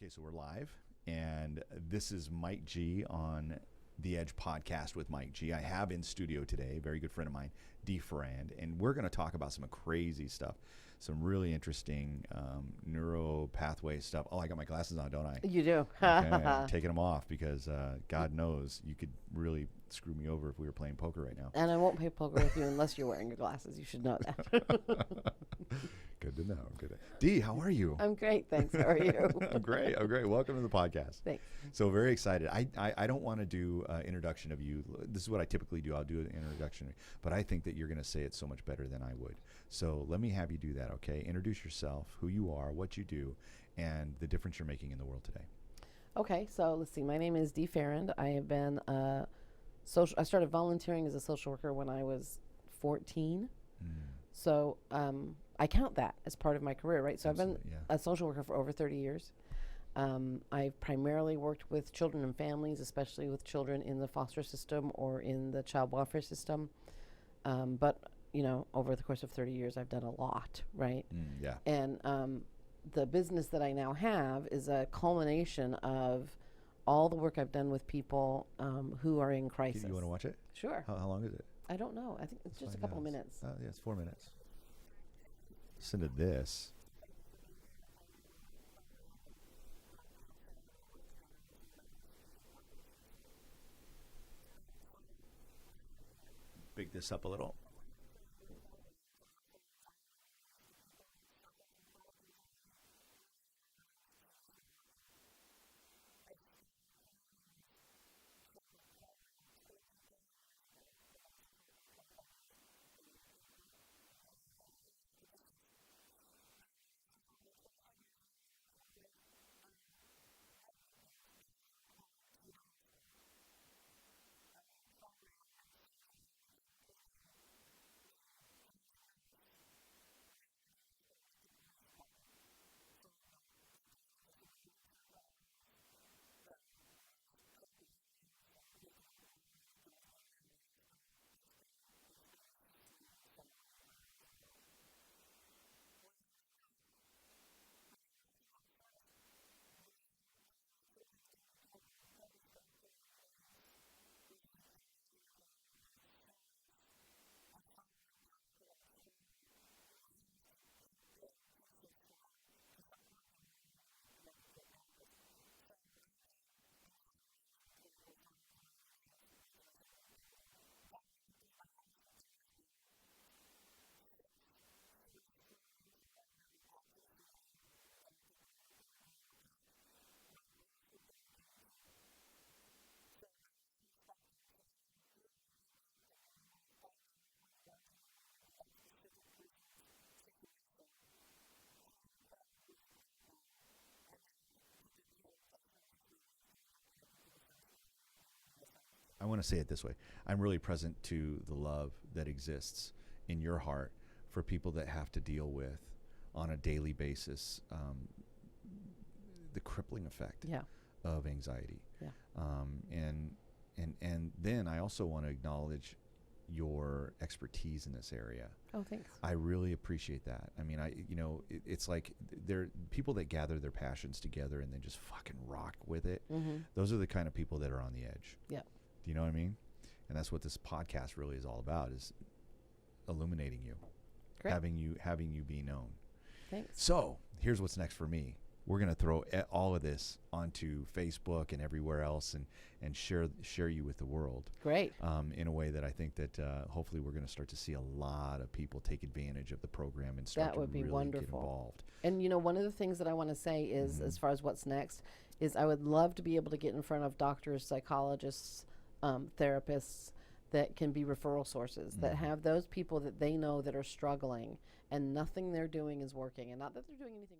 Okay, so we're live, and this is Mike G on the Edge podcast with Mike G. I have in studio today a very good friend of mine, Farrand, and we're going to talk about some crazy stuff, some really interesting neuro pathway stuff. Oh, I got my glasses on, don't I? You do. Okay, I'm taking them off because God knows you could really screw me over if we were playing poker right now. And I won't play poker with you unless you're wearing your glasses. You should know that. Good to know. Good. D, how are you? I'm great, thanks. How are you? I'm great. Welcome to the podcast. Thanks. So very excited. I don't want to do an introduction of you. This is what I typically do. I'll do an introduction, but I think that you're going to say it so much better than I would. So let me have you do that, okay? Introduce yourself, who you are, what you do, and the difference you're making in the world today. Okay, so let's see. My name is Farrand. I have been I started volunteering as a social worker when I was 14. So I count that as part of my career, right? So Absolutely, I've been a social worker for over 30 years. I've primarily worked with children and families, especially with children in the foster system or in the child welfare system. But, you know, over the course of 30 years, I've done a lot, right? Yeah. And the business that I now have is a culmination of all the work I've done with people who are in crisis. You want to watch it? Sure. How long is it? I don't know. I think it's just a couple of minutes. Yeah, it's 4 minutes. Listen to this. Big this up a little. I want to say it this way. I'm really present to the love that exists in your heart for people that have to deal with on a daily basis the crippling effect Yeah. of anxiety. Yeah. And then I also want to acknowledge your expertise in this area. Oh, thanks. I really appreciate that. I mean, it's like there people that gather their passions together and then just fucking rock with it. Mm-hmm. Those are the kind of people that are on the edge. Yeah. Do you know what I mean? And that's what this podcast really is all about, is illuminating you, Great. having you be known. Thanks. So here's what's next for me. We're going to throw all of this onto Facebook and everywhere else and share you with the world. Great. In a way that I think that hopefully we're going to start to see a lot of people take advantage of the program and start That to would be really wonderful. get involved. And, you know, one of the things that I want to say is, as far as what's next, is I would love to be able to get in front of doctors, psychologists, therapists that can be referral sources, that have those people that they know that are struggling and nothing they're doing is working. And not that they're doing anything